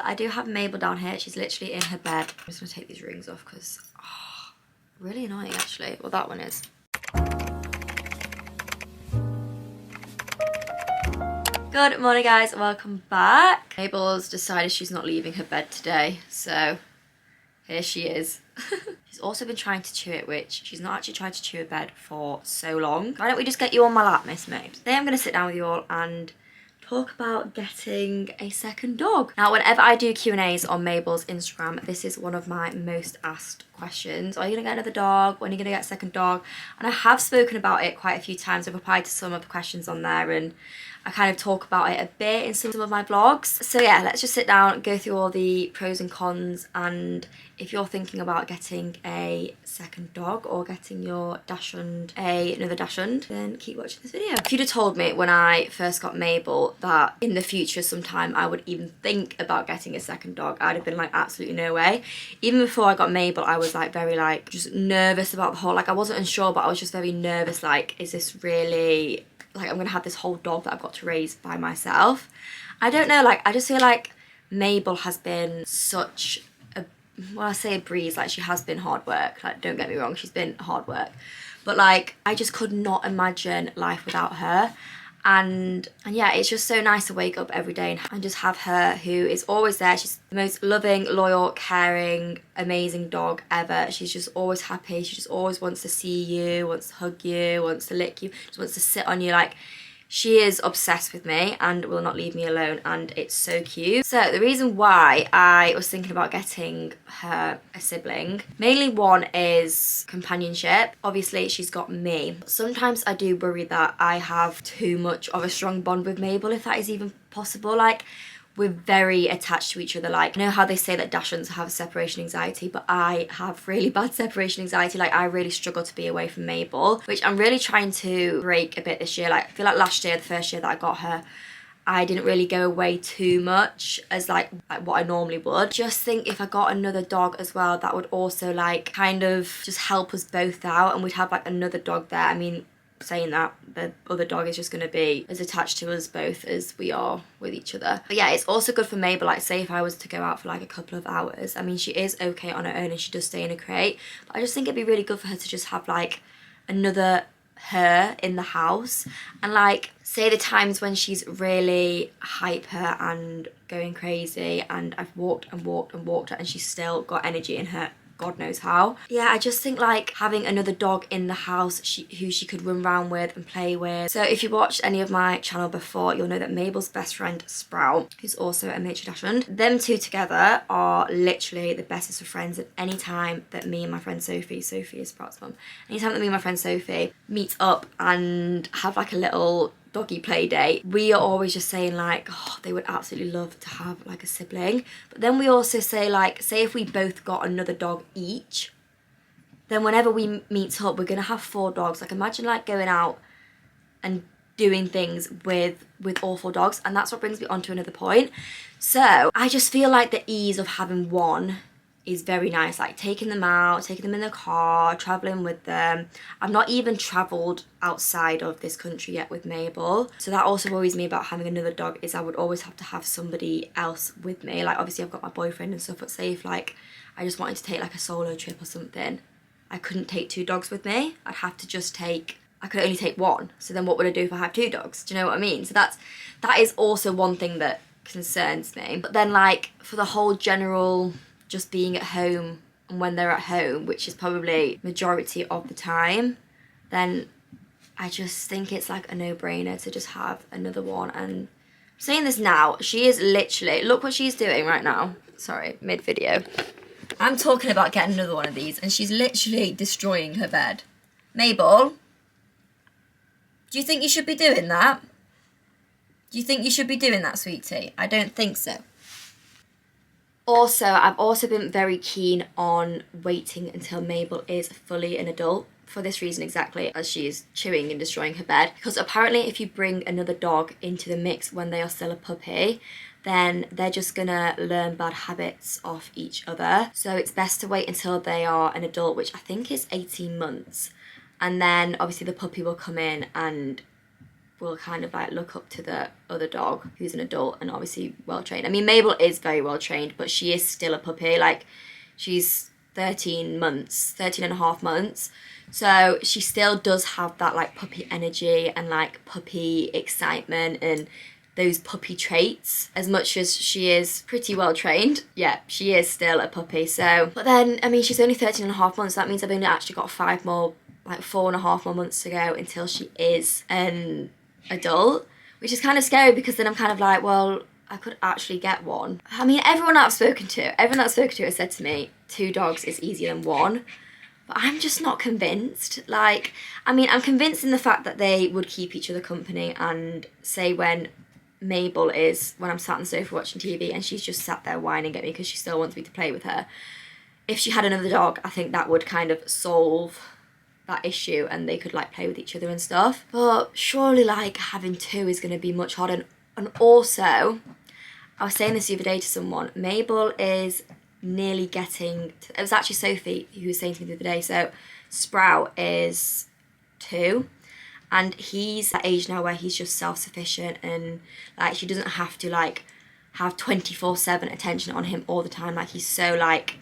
I do have Mabel down here. She's literally in her bed. I'm just gonna take these rings off because, really annoying actually. Well, that one is. Good morning, guys. Welcome back. Mabel's decided she's not leaving her bed today, so here she is. She's also been trying to chew it, which she's not actually tried to chew a bed for so long. Why don't we just get you on my lap, Miss Mabes? Today I'm going to sit down with you all and talk about getting a second dog. Now, whenever I do Q&As on Mabel's Instagram, this is one of my most asked questions. Are you gonna get another dog? When are you gonna get a second dog? And I have spoken about it quite a few times. I've replied to some of the questions on there and I kind of talk about it a bit in some of my vlogs. So yeah, let's just sit down, go through all the pros and cons, and if you're thinking about getting a second dog or getting your Dachshund another Dachshund, then keep watching this video. If you'd have told me when I first got Mabel that in the future sometime I would even think about getting a second dog, I'd have been like, absolutely no way. Even before I got Mabel, I was like very like just nervous about the whole, like I wasn't unsure, but I was just very nervous, like, is this really, like I'm gonna have this whole dog that I've got to raise by myself? I don't know, like I just feel like Mabel has been such a, well, I say a breeze, like she has been hard work, like don't get me wrong, she's been hard work, but like I just could not imagine life without her. And yeah, it's just so nice to wake up every day and just have her, who is always there. She's the most loving, loyal, caring, amazing dog ever. She's just always happy. She just always wants to see you, wants to hug you, wants to lick you, just wants to sit on you. Like, she is obsessed with me and will not leave me alone, and it's so cute. So the reason why I was thinking about getting her a sibling, mainly one is companionship. Obviously she's got me. Sometimes I do worry that I have too much of a strong bond with Mabel, if that is even possible. Like, we're very attached to each other. Like, I know how they say that Dachshunds have separation anxiety, but I have really bad separation anxiety. Like, I really struggle to be away from Mabel, which I'm really trying to break a bit this year. Like, I feel like last year, the first year that I got her, I didn't really go away too much as like what I normally would. Just think if I got another dog as well, that would also like kind of just help us both out, and we'd have like another dog there. I mean, saying that, the other dog is just going to be as attached to us both as we are with each other. But yeah, it's also good for Mabel. Like, say if I was to go out for like a couple of hours, I mean, she is okay on her own and she does stay in a crate, but I just think it'd be really good for her to just have like another her in the house. And like, say the times when she's really hyper and going crazy and I've walked and walked and walked her and she's still got energy in her, God knows how. Yeah, I just think like having another dog in the house who she could run around with and play with. So if you watched any of my channel before, you'll know that Mabel's best friend Sprout, who's also a miniature Dachshund, them two together are literally the bestest of friends. At any time that me and my friend Sophie is Sprout's mum, anytime that me and my friend Sophie meet up and have like a little doggy play date, we are always just saying like, oh, they would absolutely love to have like a sibling. But then we also say like, say if we both got another dog each, then whenever we meet up, we're gonna have 4 dogs. Like, imagine like going out and doing things with all 4 dogs. And that's what brings me on to another point. So I just feel like the ease of having one is very nice, like taking them out, taking them in the car, traveling with them. I've not even traveled outside of this country yet with Mabel, so that also worries me about having another dog, is I would always have to have somebody else with me. Like, obviously I've got my boyfriend and stuff, but say if like I just wanted to take like a solo trip or something, I couldn't take 2 dogs with me. I'd have to just take, I could only take 1. So then what would I do if I had 2 dogs? Do you know what I mean? So that is also one thing that concerns me. But then like for the whole general just being at home, and when they're at home, which is probably majority of the time, then I just think it's like a no-brainer to just have another one. And I'm saying this now, she is literally, look what she's doing right now. Sorry, mid-video. I'm talking about getting another one of these and she's literally destroying her bed. Mabel, do you think you should be doing that? Do you think you should be doing that, sweetie? I don't think so. Also, I've also been very keen on waiting until Mabel is fully an adult, for this reason exactly, as she is chewing and destroying her bed. Because apparently if you bring another dog into the mix when they are still a puppy, then they're just gonna learn bad habits off each other. So it's best to wait until they are an adult, which I think is 18 months. And then obviously the puppy will come in and will kind of like look up to the other dog who's an adult and obviously well trained. I mean, Mabel is very well trained, but she is still a puppy. Like, she's 13 and a half months. So she still does have that like puppy energy and like puppy excitement and those puppy traits. As much as she is pretty well trained, yeah, she is still a puppy. So, but then, I mean, she's only 13 and a half months. So that means I've only actually got 4.5 more months to go until she is an adult, which is kind of scary because then I'm kind of like, well, I could actually get one. I mean, everyone that I've spoken to has said to me, 2 dogs is easier than 1. But I'm just not convinced. Like, I mean, I'm convinced in the fact that they would keep each other company, and say when I'm sat on the sofa watching TV and she's just sat there whining at me because she still wants me to play with her. If she had another dog, I think that would kind of solve that issue and they could like play with each other and stuff. But surely like having 2 is going to be much harder. And also, I was saying this the other day to someone, Mabel is nearly getting to, it was actually Sophie who was saying to me the other day, so Sprout is 2 and he's at age now where he's just self-sufficient and like she doesn't have to like have 24/7 attention on him all the time. Like, he's so like,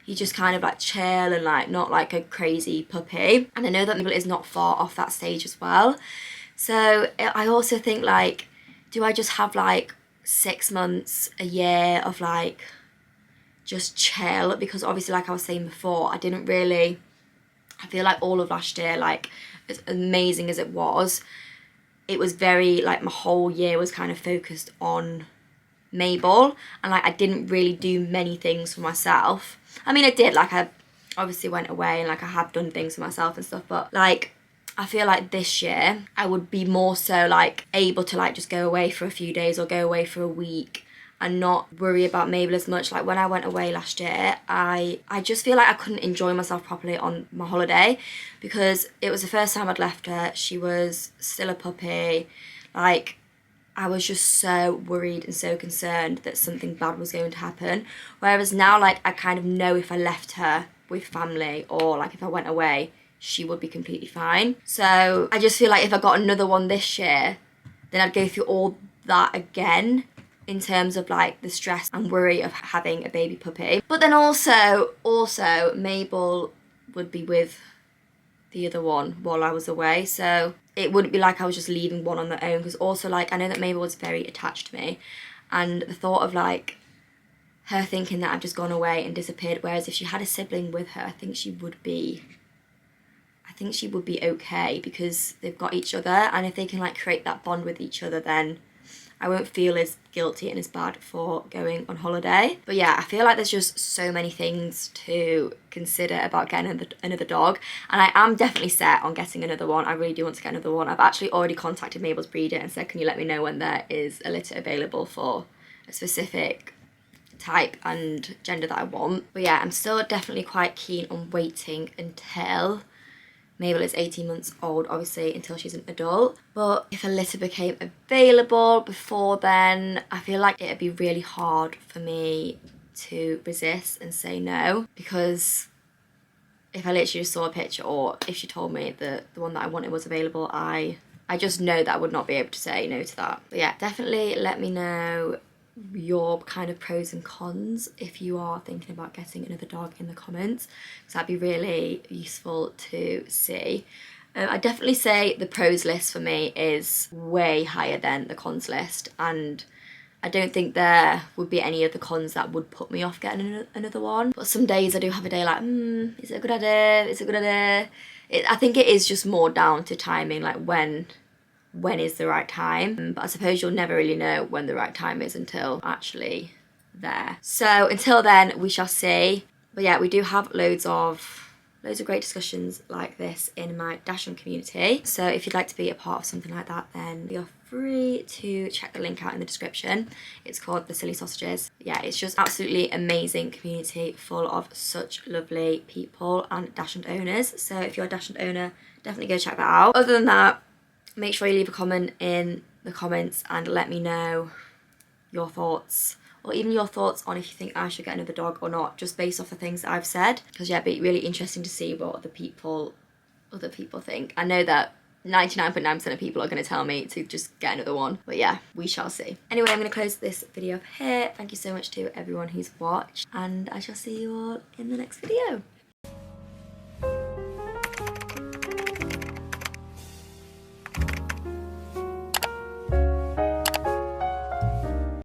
he just kind of like chill and like not like a crazy puppy. And I know that Mabel is not far off that stage as well. So I also think like, do I just have like 6 months, a year of like just chill? Because obviously, like I was saying before, I feel like all of last year, like as amazing as it was very like, my whole year was kind of focused on Mabel and like I didn't really do many things for myself. I mean, I did, like I obviously went away and like I have done things for myself and stuff, but like I feel like this year I would be more so like able to like just go away for a few days or go away for a week and not worry about Mabel as much. Like when I went away last year, I just feel like I couldn't enjoy myself properly on my holiday because it was the first time I'd left her. She was still a puppy. Like, I was just so worried and so concerned that something bad was going to happen. Whereas now, like, I kind of know if I left her with family or like if I went away, she would be completely fine. So I just feel like if I got another one this year, then I'd go through all that again in terms of like the stress and worry of having a baby puppy. But then also Mabel would be with the other one while I was away, so it wouldn't be like I was just leaving one on their own. Because also, like, I know that Mabel was very attached to me, and the thought of like her thinking that I've just gone away and disappeared, whereas if she had a sibling with her, I think she would be okay because they've got each other, and if they can like create that bond with each other, then I won't feel as guilty and as bad for going on holiday. But yeah, I feel like there's just so many things to consider about getting another dog. And I am definitely set on getting another one. I really do want to get another one. I've actually already contacted Mabel's breeder and said, can you let me know when there is a litter available for a specific type and gender that I want. But yeah, I'm still definitely quite keen on waiting until Mabel is 18 months old, obviously, until she's an adult. But if a litter became available before then, I feel like it'd be really hard for me to resist and say no. Because if I literally just saw a picture, or if she told me that the one that I wanted was available, I just know that I would not be able to say no to that. But yeah, definitely let me know your kind of pros and cons if you are thinking about getting another dog in the comments, because that'd be really useful to see. I'd definitely say the pros list for me is way higher than the cons list, and I don't think there would be any of the cons that would put me off getting another one. But some days I do have a day like, is it a good idea? Is it a good idea? I think it is just more down to timing, like when is the right time. But I suppose you'll never really know when the right time is until actually there. So until then, we shall see. But yeah, we do have loads of great discussions like this in my Dachshund community. So if you'd like to be a part of something like that, then you're free to check the link out in the description. It's called The Silly Sausages. Yeah, it's just absolutely amazing community full of such lovely people and Dachshund owners. So if you're a Dachshund owner, definitely go check that out. Other than that, make sure you leave a comment in the comments and let me know your thoughts, or even your thoughts on if you think I should get another dog or not, just based off the things that I've said. Because yeah, it'd be really interesting to see what other people think. I know that 99.9% of people are going to tell me to just get another one. But yeah, we shall see. Anyway, I'm going to close this video up here. Thank you so much to everyone who's watched, and I shall see you all in the next video.